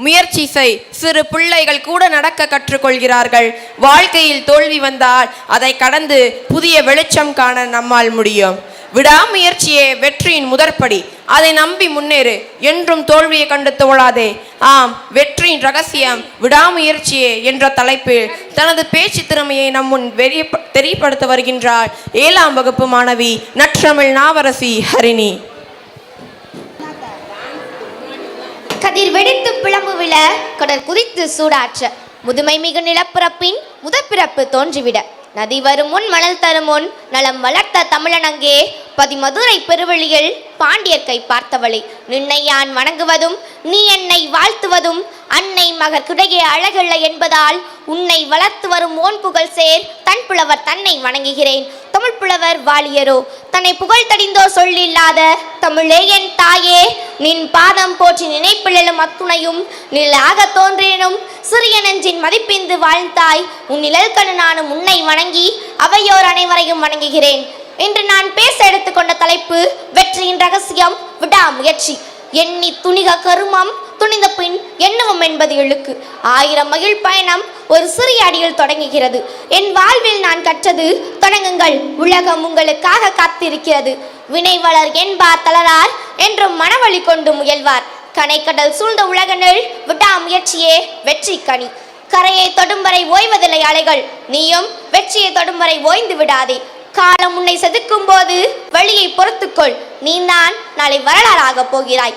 முயற்சி செய். சிறு பிள்ளைகள் கூட நடக்க கற்றுக்கொள்கிறார்கள். வாழ்க்கையில் தோல்வி வந்தால் அதை கடந்து புதிய வெளிச்சம் காண நம்மால் முடியும். விடாமுயற்சியே வெற்றியின் முதற்படி. அதை நம்பி முன்னேறு. என்றும் தோல்வியை கண்டு தோழாதே. ஆம், வெற்றியின் ரகசியம் விடாமுயற்சியே என்ற தலைப்பில் தனது பேச்சு திறமையை நம் முன் தெரியப்படுத்த வருகின்றார் 7ஆம் வகுப்பு மாணவி நற்றமிழ் நாவரசி ஹரிணி. கதிர் வெடித்து பிளம்பு விழ, கடல் குதித்து சூடாற்ற, முதுமை மிகு நிலப்பிறப்பின் முதற்பிறப்பு தோன்றிவிட, நதி வரும் முன் மணல் தரும் முன் நலம் வளர்த்த தமிழனங்கே பதிமதுரை பெருவெளியில் பாண்டியர்க்கை பார்த்தவளை, நின்னை யான் வணங்குவதும் நீ என்னை வாழ்த்துவதும் அன்னை மகற்கிடையே அழகில்லை என்பதால் உன்னை வளர்த்து வரும் ஓன் புகழ் சேர் தன் புலவர் தன்னை வணங்குகிறேன். தமிழ் புலவர் வாலியரோ தன்னை புகழ் தடிந்தோ சொல்லில்லாத தமிழே என் தாயே, நின் பாதம் போற்றி நினைப்பிலும் அத்துணையும் நிழலாக தோன்றேனும் சிறிய நெஞ்சின் மதிப்பிந்து வாழ்ந்தாய். உன் நிழல் கண்ணு நானும் உன்னை வணங்கி அவையோர் அனைவரையும் வணங்குகிறேன். இன்று நான் பேச எடுத்துக்கொண்ட தலைப்பு வெற்றியின் ரகசியம் விடாமுயற்சி. எண்ணி துணிக கருமம், துணிந்த பின் எண்ணுவோம் என்பது இழுக்கு. 1000 மகிழ் பயணம் ஒரு சிறிய அடியில் தொடங்குகிறது. என் வாழ்வில் நான் கற்றது தொடங்குங்கள், உலகம் உங்களுக்காக காத்திருக்கிறது. வினை வளர் என்பார் தளரார் என்றும் மனவழி கொண்டு முயல்வார். கனைக்கடல் சூழ்ந்த உலகனில் விடாமுயற்சியே வெற்றி கனி. கரையை தொடும் வரை ஓய்வதில்லை அலைகள், நீயும் வெற்றியை தொடும் வரை ஓய்ந்து விடாதே. காலம் உன்னை செதுக்கும் போது வழியை பொறுத்துக்கொள், நீ தான் நாளை வரலாறாக போகிறாய்.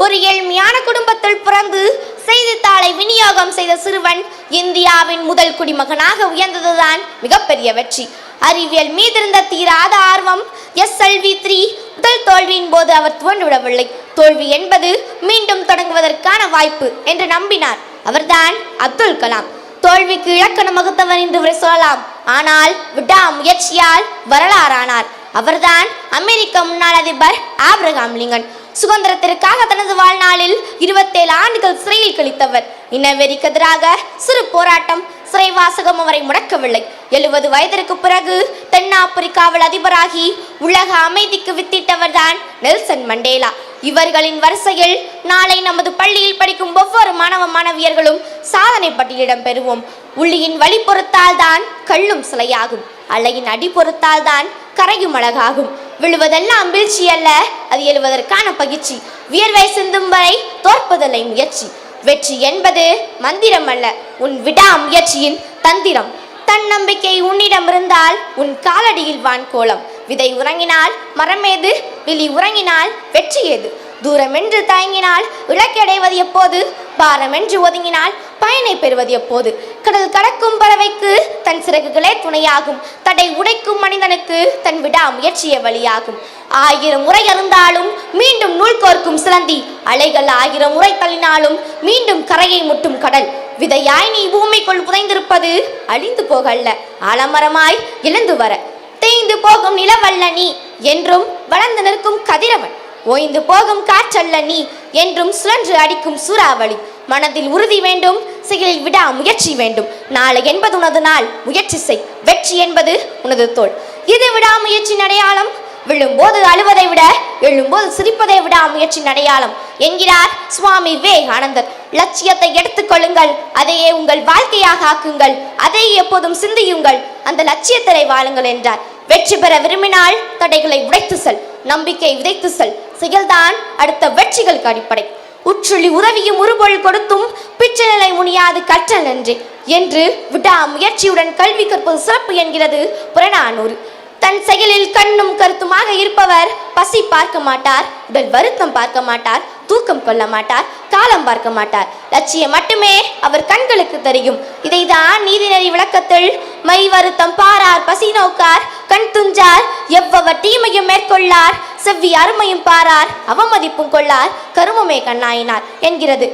ஒரு ஏழ்மையான குடும்பத்தில் பிறந்து செய்தித்தாளை விநியோகம் செய்த சிறுவன் இந்தியாவின் முதல் குடிமகனாக உயர்ந்ததுதான் மிகப்பெரிய வெற்றி. அறிவியல் மீதிருந்த தீராத ஆர்வம் SLV3 முதல் தோல்வியின் போது அவர் துவண்டுவிடவில்லை. தோல்வி என்பது மீண்டும் தொடங்குவதற்கான வாய்ப்பு என்று நம்பினார். அவர்தான் அப்துல் கலாம். தோல்விக்கு இலக்கணம் வகுத்தவர் என்று சொல்லலாம், ஆனால் விடாமுயற்சியால் வரலாறானார். அவர்தான் அமெரிக்க முன்னாள் அதிபர் ஆப்ரஹாம் லிங்கன். சுதந்திரத்திற்காக தனது வாழ்நாளில் 27 ஆண்டுகள் சிறையில் கழித்தவர். இனவெறிக்கு எதிராக சிறு போராட்டம், சிறைவாசகம் அவரை முடக்கவில்லை. 70 வயதிற்கு பிறகு தென்னாப்பிரிக்காவில் அதிபராகி உலக அமைதிக்கு வித்திட்டவர் தான் நெல்சன் மண்டேலா. இவர்களின் வரிசையில் நாளை நமது பள்ளியில் படிக்கும் ஒவ்வொரு மாணவ மாணவியர்களும் சாதனை பட்டியலிடம் பெறுவோம். உள்ளியின் வழி பொறுத்தால் தான் கல்லும் சிலையாகும், அலையின் அடி பொறுத்தால் தான் கரையும் அழகாகும். விழுவதெல்லாம் வீழ்ச்சி அல்ல, அது எழுவதற்கான பயிற்சி. வியர்வை சிந்தும் வரை தோற்பதில்லை முயற்சி. வெற்றி என்பது மந்திரம் அல்ல, உன் விடாமுயற்சியின் தந்திரம். தன்னம்பிக்கை உன்னிடம் இருந்தால் உன் காலடியில் வான் கோலம். விதை உறங்கினால் மரமேது, விழி உறங்கினால் வெற்றி ஏது. தூரமென்று தயங்கினால் இலக்கடைவது எப்போது, பாரமென்று ஒதுங்கினால் பயனை பெறுவது எப்போது. கடல் கடக்கும் பறவைக்கு தன் சிறகுகளே துணையாகும், தடை உடைக்கும் மனிதனுக்கு தன் விடாமுயற்சிய வழியாகும். 1000 முறை அருந்தாலும் மீண்டும் நூல் கோர்க்கும் சிலந்தி, அலைகள் 1000 முறை தள்ளினாலும் மீண்டும் கரையை முட்டும் கடல். விதையாய் நீ பூமிக்குள் புதைந்திருப்பது அழிந்து போகல்ல, ஆலமரமாய் எழுந்து வர. தேய்ந்து போகும் நிலவல்ல நீ என்றும் வளர்ந்து நிற்கும் கதிரவன். ஓய்ந்து போகும் காற்றல்ல நீ என்றும் சுழன்று அடிக்கும் சூறாவளி. மனதில் உறுதி வேண்டும், செயலில் விடா முயற்சி வேண்டும். நாளை என்பது உனது நாள், முயற்சி செய். வெற்றி என்பது உனது தோள். இது விடாமுயற்சியின் அடையாளம். விழும்போது அழுவதை விட எழும்போது சிரிப்பதை விடா முயற்சியின் அடையாளம் என்கிறார் சுவாமி விவேகானந்தர். லட்சியத்தை எடுத்துக்கொள்ளுங்கள், அதையே உங்கள் வாழ்க்கையாக ஆக்குங்கள், அதை எப்போதும் சிந்தியுங்கள், அந்த லட்சியத்தை வாழுங்கள் என்றார். வெற்றி பெற விரும்பினால் தடைகளை உடைத்து செல், நம்பிக்கை விதைத்து செல். செயல்தான் அடுத்த வெற்றிகளுக்கு அடிப்படை. உற்றுளி உதவியும் உருபொருள் கொடுத்தும் பிச்சை நிலை முனியாது கற்றல் நன்றே என்று விடாமுயற்சியுடன் கல்வி கற்பது சிறப்பு என்கிறது புறநானூறு. தன் செயலில் கண்ணும் கருத்துமாக இருப்பவர் பசி பார்க்க மாட்டார், உடல் வருத்தம் பார்க்க மாட்டார், தூக்கம் கொள்ள மாட்டார், காலம் பார்க்க மாட்டார். லட்சியம் மட்டுமே அவர் கண்களுக்கு தெரியும். இதைதான் நீதிநெறி விளக்கத்தில் மை வருத்தம் பாரார், பசி நோக்கார், கண் துஞ்சார், எவ்வளவு தீமையும் மேற்கொள்ளார், செவ்வி அருமையும் பாரார், அவமதிப்பும் கொள்ளார், கருமமே கண்ணாயினார் என்கிறது.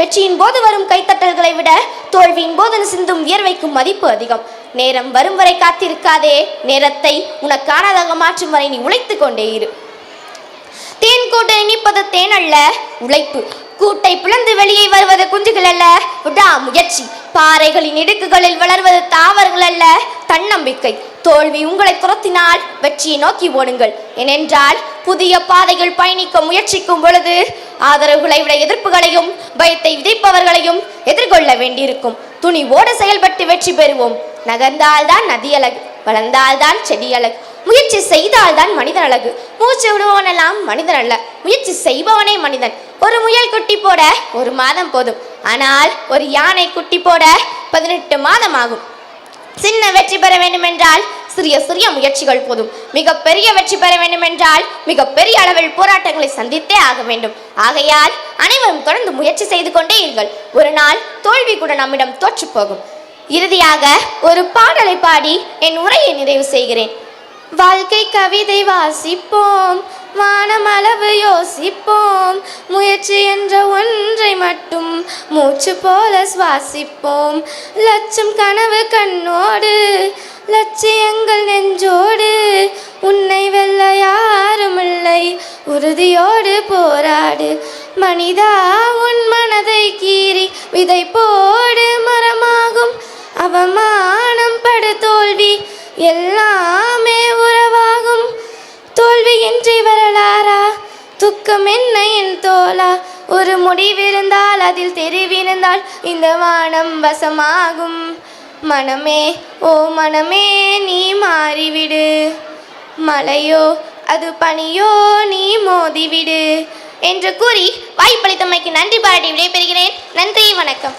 வெற்றியின் போது வரும் கைத்தட்டல்களை விட தோல்வியின் போது சிந்தும் வியர்வைக்கும் மதிப்பு அதிகம். நேரம் வரும் வரை காத்திருக்காதே, நேரத்தை உனக்கானதாக மாற்றும் வரை நீ உழைத்து கொண்டே இரு. தேன் கூட்டை இனிப்பது தேன் அல்ல, உழைப்பு. கூட்டை பிளந்து வெளியே வருவது குஞ்சுகள் அல்ல, விடாமுயற்சி. பாறைகளின் இடுக்குகளில் வளர்வது தாவரங்கள் அல்ல, தன்னம்பிக்கை. தோல்வி உங்களை துரத்தினால் வெற்றியை நோக்கி ஓடுங்கள். ஏனென்றால் புதிய பாதைகள் பயணிக்க முயற்சிக்கும் பொழுது ஆதரவுகளை விட எதிர்ப்புகளையும் பயத்தை விதைப்பவர்களையும் எதிர்கொள்ள வேண்டியிருக்கும். துணிவோடு செயல்பட்டு வெற்றி பெறுவோம். நகர்ந்தால்தான் நதி அழகு, வளர்ந்தால்தான் செடி அழகு, முயற்சி செய்தால்தான் மனிதன் அழகு. மூச்சு விடுபவனெல்லாம் மனிதன் அல்ல, முயற்சி செய்பவனே மனிதன். ஒரு முயல் குட்டி போட 1 மாதம் போதும், ஆனால் ஒரு யானை குட்டி போட 18 மாதம் ஆகும். சின்ன வெற்றி பெற வேண்டுமென்றால் சிறிய சிறிய முயற்சிகள் போதும். மிகப்பெரிய வெற்றி பெற வேண்டுமென்றால் மிகப்பெரிய அளவில் போராட்டங்களை சந்தித்தே ஆக வேண்டும். ஆகையால் அனைவரும் தொடர்ந்து முயற்சி செய்து கொண்டே இருங்கள். ஒரு நாள் தோல்வி கூட நம்மிடம் தோற்று போகும். இறுதியாக ஒரு பாடலை பாடி என் உரையை நிறைவு செய்கிறேன். வாழ்க்கை கவிதை வாசிப்போம், வானமளவு யோசிப்போம், முயற்சி என்ற ஒன்றை மட்டும் மூச்சு போல சுவாசிப்போம். லட்சம் கனவு கண்ணோடு, லட்சியங்கள் நெஞ்சோடு, உன்னை வெல்ல யாருமில்லை, உறுதியோடு போராடு. மனிதா உன் மனதை கீறி விதை போடு, மரமாகும். அவமானம் படு தோல்வி எல்லாமே உறவாகும். தோல்வியின்றி வரலாறா, துக்கம் என்ன என் தோளா, ஒரு முடிவிருந்தால் அதில் தெரிவிருந்தால் இந்த வானம் வசமாகும். மனமே ஓ மனமே நீ மாறிவிடு, மலையோ அது பனியோ நீ மோதிவிடு என்று கூறி வாய்ப்பளித்தமைக்கு நன்றி பாராட்டி விடைபெறுகிறேன். நன்றி, வணக்கம்.